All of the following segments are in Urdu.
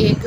1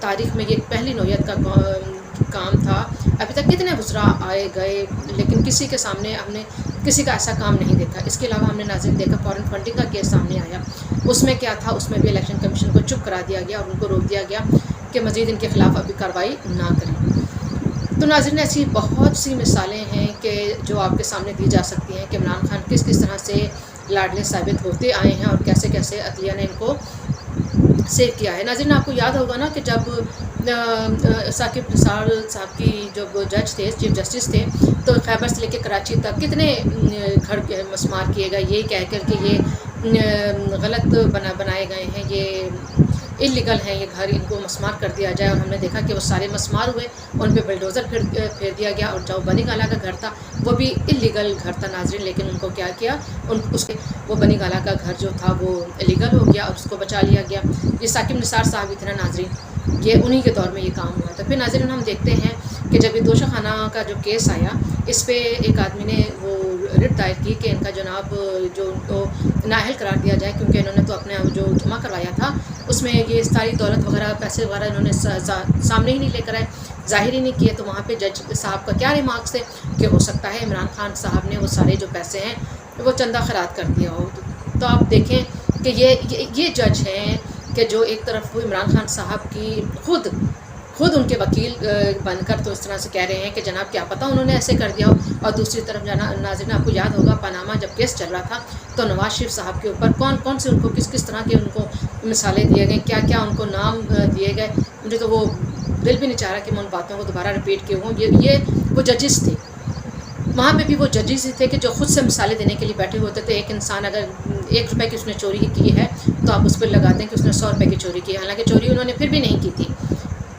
تاریخ میں یہ پہلی نوعیت کا کام تھا. ابھی تک کتنے وزراء آئے گئے لیکن کسی کے سامنے ہم نے کسی کا ایسا کام نہیں دیکھا. اس کے علاوہ ہم نے ناظرین دیکھا فارن فنڈنگ کا کیس سامنے آیا. اس میں کیا تھا, اس میں بھی الیکشن کمیشن کو چپ کرا دیا گیا اور ان کو روک دیا گیا کہ مزید ان کے خلاف ابھی کارروائی نہ کریں. تو ناظرین ایسی بہت سی مثالیں ہیں کہ جو آپ کے سامنے دی جا سکتی ہیں کہ عمران خان کس کس طرح سے لاڈلے ثابت ہوتے آئے ہیں اور کیسے کیسے عدلیہ نے ان کو سیو کیا ہے. ناظرین آپ کو یاد ہوگا نا کہ جب ثاقب نثار صاحب کی جب جج تھے, چیف جسٹس تھے, تو خیبر سے لے کے کراچی تک کتنے گھر مسمار کیے گئے یہ کہہ کر کہ یہ غلط بنائے گئے ہیں, یہ انلیگل ہیں یہ گھر, ان کو مسمار کر دیا جائے. اور ہم نے دیکھا کہ وہ سارے مسمار ہوئے, ان پہ بلڈوزر پھیر دیا گیا. اور جو بنی گالہ کا گھر تھا وہ بھی انلیگل گھر تھا ناظرین, لیکن ان کو کیا وہ بنی گالہ کا گھر جو تھا وہ لیگل ہو گیا اور اس کو بچا لیا گیا. یہ ثاقب نثار صاحب بھی تھے نا ناظرین, یہ انہی کے دور میں یہ کام ہوا تھا. پھر ناظرین ہم دیکھتے ہیں کہ جب یہ دوشہ خانہ کا جو کیس آیا, اس پہ ایک آدمی نے وہ رٹ دائر کی کہ ان کا جناب جو ان کو نااہل قرار دیا جائے, کیونکہ انہوں نے تو اپنے جو جمع کروایا تھا اس میں یہ ساری دولت وغیرہ پیسے وغیرہ انہوں نے سامنے ہی نہیں لے کر آئے, ظاہر ہی نہیں کیے. تو وہاں پہ جج صاحب کا کیا ریمارکس ہے کہ ہو سکتا ہے عمران خان صاحب نے وہ سارے جو پیسے ہیں وہ چندہ خیرات کر دیا ہو. تو آپ دیکھیں کہ یہ جج ہیں کہ جو ایک طرف عمران خان صاحب کی خود ان کے وکیل بن کر تو اس طرح سے کہہ رہے ہیں کہ جناب کیا پتہ انہوں نے ایسے کر دیا ہو. اور دوسری طرف ناظرین آپ کو یاد ہوگا پاناما جب کیس چل رہا تھا تو نواز شریف صاحب کے اوپر کون سے ان کو کس طرح کے ان کو مثالیں دیے گئے, کیا ان کو نام دیے گئے. مجھے تو وہ دل بھی نہیں چاہ رہا کہ میں ان باتوں کو دوبارہ رپیٹ کیوں ہوں. یہ وہ ججز تھے, وہاں پہ بھی وہ ججز ہی تھے کہ جو خود سے مثالیں دینے کے لیے بیٹھے ہوتے تھے. ایک انسان اگر 1 روپے کی اس نے چوری کی ہے تو آپ اس پہ لگا دیں کہ اس نے 100 روپے کی چوری کی ہے, حالانکہ چوری انہوں نے پھر بھی نہیں کی تھی.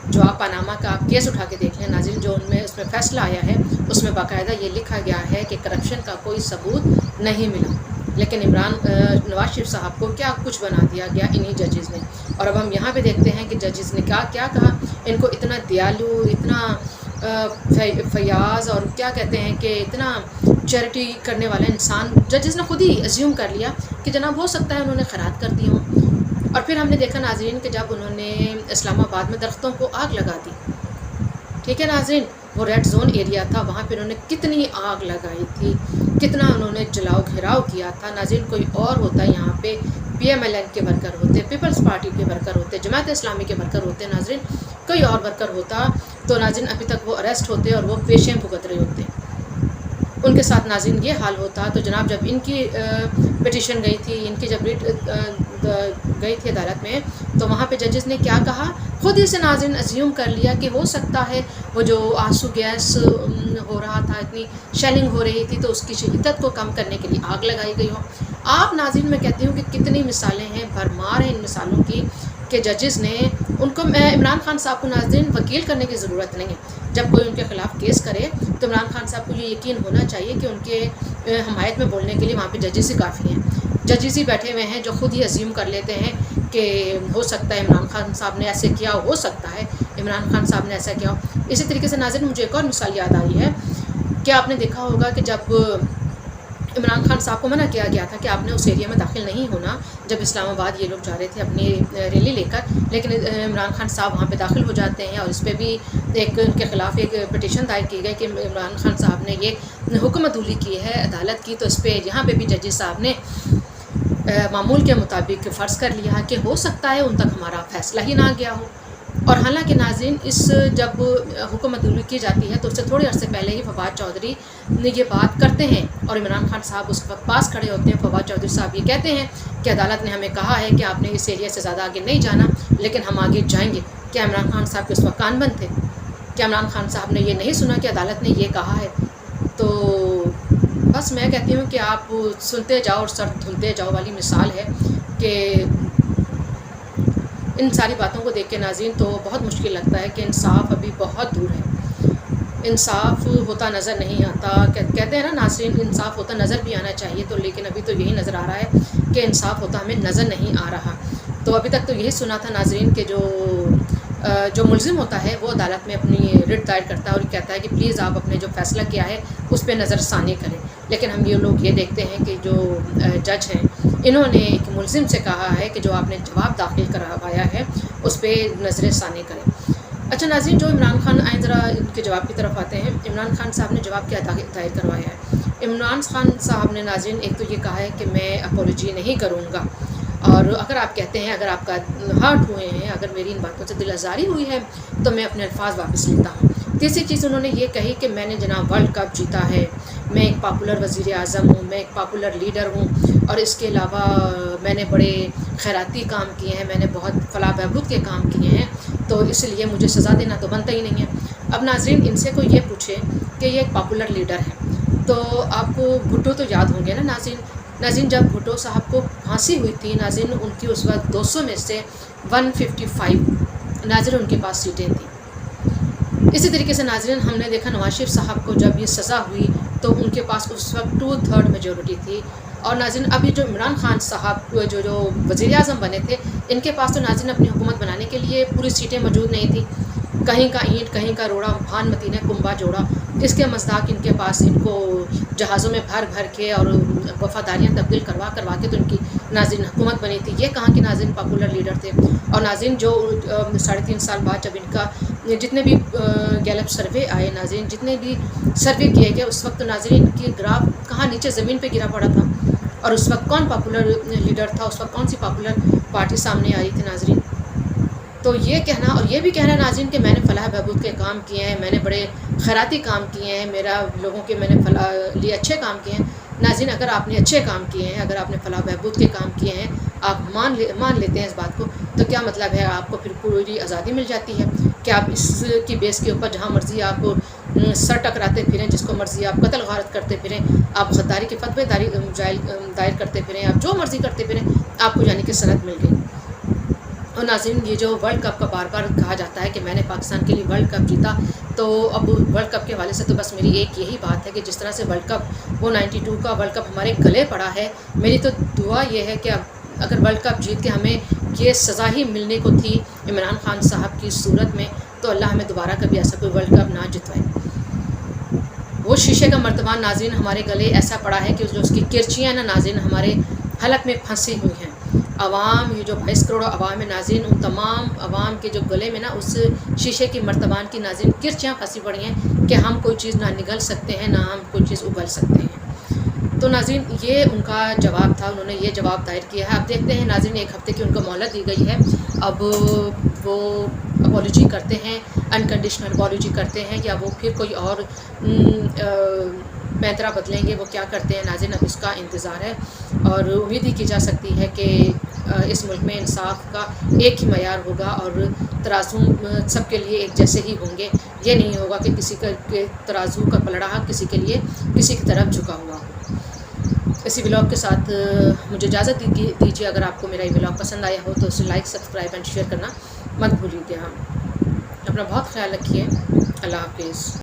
جو آپ پاناما کا آپ کیس اٹھا کے دیکھ لیں ناظرین, جو اس میں فیصلہ آیا ہے اس میں باقاعدہ یہ لکھا گیا ہے کہ کرپشن کا کوئی ثبوت نہیں ملا, لیکن نواز شریف صاحب کو کیا کچھ بنا دیا گیا انہی ججز نے. اور اب ہم یہاں پہ دیکھتے ہیں کہ ججز نے کیا کہا. ان کو اتنا دیالو, اتنا فیاض اور کیا کہتے ہیں کہ اتنا چیریٹی کرنے والا انسان ججز نے خود ہی ایزیوم کر لیا کہ جناب ہو سکتا ہے انہوں نے خیرات کر دی ہوں. اور پھر ہم نے دیکھا ناظرین کہ جب انہوں نے اسلام آباد میں درختوں کو آگ لگا دی, ٹھیک ہے ناظرین, وہ ریڈ زون ایریا تھا, وہاں پہ انہوں نے کتنی آگ لگائی تھی, کتنا انہوں نے جلاؤ گھیراؤ کیا تھا. ناظرین کوئی اور ہوتا یہاں پہ PMLN کے ورکر ہوتے, پیپلز پارٹی کے ورکر ہوتے, جماعت اسلامی کے ورکر ہوتے ناظرین, کوئی اور ورکر ہوتا تو ناظرین ابھی تک وہ اریسٹ ہوتے اور وہ پیشیں بھگت رہے ہوتے. ان کے ساتھ ناظرین یہ حال ہوتا. تو جناب جب ان کی پٹیشن گئی تھی, ان کی جب ریٹ گئی تھی عدالت میں, تو وہاں پہ ججز نے کیا کہا, خود ہی سے ناظرین ازیوم کر لیا کہ ہو سکتا ہے وہ جو آنسو گیس ہو رہا تھا, اتنی شیلنگ ہو رہی تھی تو اس کی شدت کو کم کرنے کے لیے آگ لگائی گئی ہو. آپ ناظرین میں کہتی ہوں کہ کتنی مثالیں ہیں, بھرمار ہیں ان مثالوں کی کہ ججز نے ان کو عمران خان صاحب کو ناظرین وکیل کرنے کی ضرورت نہیں ہے. جب کوئی ان کے خلاف کیس کرے تو عمران خان صاحب کو یہ یقین ہونا چاہیے کہ ان کے حمایت میں بولنے کے لیے وہاں پہ ججز ہی کافی ہیں. ججز ہی بیٹھے ہوئے ہیں جو خود ہی ازیوم کر لیتے ہیں کہ ہو سکتا ہے عمران خان صاحب نے ایسے کیا ہو سکتا ہے عمران خان صاحب نے ایسا کیا ہو. اسی طریقے سے ناظرین مجھے ایک اور مثال یاد آئی ہے کہ آپ نے دیکھا ہوگا کہ جب عمران خان صاحب کو منع کیا گیا تھا کہ آپ نے اس ایریا میں داخل نہیں ہونا, جب اسلام آباد یہ لوگ جا رہے تھے اپنی ریلی لے کر, لیکن عمران خان صاحب وہاں پہ داخل ہو جاتے ہیں. اور اس پہ بھی ان کے خلاف ایک پٹیشن دائر کی گئی کہ عمران خان صاحب نے یہ حکم عدولی کی ہے عدالت کی. تو اس پہ یہاں پہ بھی ججز صاحب نے معمول کے مطابق فرض کر لیا کہ ہو سکتا ہے ان تک ہمارا فیصلہ ہی نہ گیا ہو. اور حالانکہ ناظرین جب حکم عدولی کی جاتی ہے تو اس سے تھوڑے عرصے پہلے ہی فواد چودھری نے یہ بات کرتے ہیں اور عمران خان صاحب اس وقت پاس کھڑے ہوتے ہیں. فواد چودھری صاحب یہ کہتے ہیں کہ عدالت نے ہمیں کہا ہے کہ آپ نے اس ایریا سے زیادہ آگے نہیں جانا, لیکن ہم آگے جائیں گے. کیا عمران خان صاحب کے اس وقت کان بند تھے؟ کیا عمران خان صاحب نے یہ نہیں سنا کہ عدالت نے یہ کہا ہے؟ تو بس میں کہتی ہوں کہ آپ سنتے جاؤ اور سر دھلتے جاؤ والی مثال ہے کہ ان ساری باتوں کو دیکھ کے ناظرین تو بہت مشکل لگتا ہے کہ انصاف ابھی بہت دور ہے, انصاف ہوتا نظر نہیں آتا. کہتے ہیں نا ناظرین انصاف ہوتا نظر بھی آنا چاہیے, تو لیکن ابھی تو یہی نظر آ رہا ہے کہ انصاف ہوتا ہمیں نظر نہیں آ رہا. تو ابھی تک تو یہی سنا تھا ناظرین کہ جو جو ملزم ہوتا ہے وہ عدالت میں اپنی رٹ دائر کرتا ہے اور کہتا ہے کہ پلیز آپ اپنے جو فیصلہ کیا ہے اس پہ نظر ثانی کریں، لیکن ہم یہ لوگ یہ دیکھتے ہیں کہ جو جج ہیں انہوں نے ایک ملزم سے کہا ہے کہ جو آپ نے جواب داخل کروایا ہے اس پہ نظر ثانی کریں۔ اچھا ناظرین، جو عمران خان آئیں ذرا ان کے جواب کی طرف آتے ہیں۔ عمران خان صاحب نے جواب کیا دائر کروایا ہے؟ عمران خان صاحب نے ناظرین ایک تو یہ کہا ہے کہ میں اپولوجی نہیں کروں گا، اور اگر آپ کہتے ہیں، اگر آپ کا ہارٹ ہوئے ہیں، اگر میری ان باتوں سے دل آزاری ہوئی ہے تو میں اپنے الفاظ واپس لیتا ہوں۔ تیسری چیز انہوں نے یہ کہی کہ میں نے جناب ورلڈ کپ جیتا ہے، میں ایک پاپولر وزیر اعظم ہوں، میں ایک پاپولر لیڈر ہوں، اور اس کے علاوہ میں نے بڑے خیراتی کام کیے ہیں، میں نے بہت فلاح بہبود کے کام کیے ہیں، تو اس لیے مجھے سزا دینا تو بنتا ہی نہیں ہے۔ اب ناظرین ان سے کوئی یہ پوچھے کہ یہ ایک پاپولر لیڈر ہے تو آپ کو بھٹو تو یاد ہوں گے نا ناظرین جب بھٹو صاحب کو پھانسی ہوئی تھی ناظرین، ان کی اس وقت 200 میں سے 155 ناظرین ان کے پاس سیٹیں تھیں۔ اسی طریقے سے ناظرین ہم نے دیکھا نواز شریف صاحب کو جب یہ سزا ہوئی تو ان کے پاس اس وقت 2/3 میجورٹی تھی، اور ناظرین ابھی جو عمران خان صاحب جو وزیر اعظم بنے تھے ان کے پاس تو ناظرین اپنی حکومت بنانے کے لیے پوری سیٹیں موجود نہیں تھیں، کہیں کا اینٹ کہیں کا روڑا، بھان متی نے کنبا جوڑا، اس کے مصداق ان کے پاس ان کو جہازوں میں بھر بھر کے اور وفاداریاں تبدیل کروا کے تو ان کی ناظرین حکومت بنی تھی۔ یہ کہاں کے ناظرین پاپولر لیڈر تھے؟ اور ناظرین جو 3.5 سال بعد جب ان کا جتنے بھی گیلپ سروے آئے ناظرین، جتنے بھی سروے کیے گئے، اس وقت ناظرین کی گراف کہاں نیچے زمین پہ گرا پڑا تھا، اور اس وقت کون پاپولر لیڈر تھا، اس وقت کون سی پاپولر پارٹی سامنے آئی تھی ناظرین؟ تو یہ کہنا اور یہ بھی کہنا ناظرین کہ میں نے فلاح بہبود کے کام کیے ہیں، میں نے بڑے خیراتی کام کیے ہیں، میرا لوگوں کے میں نے لیے اچھے کام کیے ہیں۔ ناظرین اگر آپ نے اچھے کام کیے ہیں، اگر آپ نے فلاح بہبود کے کام کیے ہیں، آپ مان لیتے ہیں اس بات کو، تو کیا مطلب ہے آپ کو پھر پوری آزادی مل جاتی ہے کہ آپ اس کی بیس کے اوپر جہاں مرضی آپ سر ٹکراتے پھریں، جس کو مرضی آپ قتل غارت کرتے پھریں، آپ غداری کے فتوے دائر کرتے پھریں، آپ جو مرضی کرتے پھریں، آپ کو یعنی کہ سند مل گئی۔ اور ناظرین یہ جو ورلڈ کپ کا بار بار کہا جاتا ہے کہ میں نے پاکستان کے لیے ورلڈ کپ جیتا، تو اب ورلڈ کپ کے حوالے سے تو بس میری ایک یہی بات ہے کہ جس طرح سے ورلڈ کپ وہ 92 کا ورلڈ کپ ہمارے گلے پڑا ہے، میری تو دعا یہ ہے کہ اب اگر ورلڈ کپ جیت کے ہمیں یہ سزا ہی ملنے کو تھی عمران خان صاحب کی صورت میں، تو اللہ ہمیں دوبارہ کبھی ایسا کوئی ورلڈ کپ نہ جتوائے۔ وہ شیشے کا مرتبہ ناظرین ہمارے گلے ایسا پڑا ہے کہ جو اس کی کرچیاں نا ناظرین ہمارے حلق میں پھنسی ہوئی ہیں۔ عوام، یہ جو 22 کروڑ عوام ہے ناظرین، ان تمام عوام کے جو گلے میں نا اس شیشے کی مرتبان کی ناظرین کرچیاں پھنسی پڑی ہیں کہ ہم کوئی چیز نہ نگل سکتے ہیں، نہ ہم کوئی چیز اگل سکتے ہیں۔ تو ناظرین یہ ان کا جواب تھا، انہوں نے یہ جواب دائر کیا ہے۔ اب دیکھتے ہیں ناظرین، 1 ہفتے کی ان کو مہلت دی گئی ہے، اب وہ اپولوجی کرتے ہیں، انکنڈیشنل اپولوجی کرتے ہیں، یا وہ پھر کوئی اور پیترا بدلیں گے، وہ کیا کرتے ہیں ناظرین اب اس کا انتظار ہے، اور امید ہی کی جا سکتی ہے کہ اس ملک میں انصاف کا ایک ہی معیار ہوگا اور ترازو سب کے لیے ایک جیسے ہی ہوں گے۔ یہ نہیں ہوگا کہ کسی کا ترازو کا پلڑا کسی کے لیے کسی کی طرف جھکا ہوا ہو۔ اسی ولاگ کے ساتھ مجھے اجازت دیجیے۔ اگر آپ کو میرا یہ ولاگ پسند آیا ہو تو اسے لائک، سبسکرائب اینڈ شیئر کرنا مت بھولیے گا۔ اپنا بہت خیال رکھیے۔ اللہ حافظ۔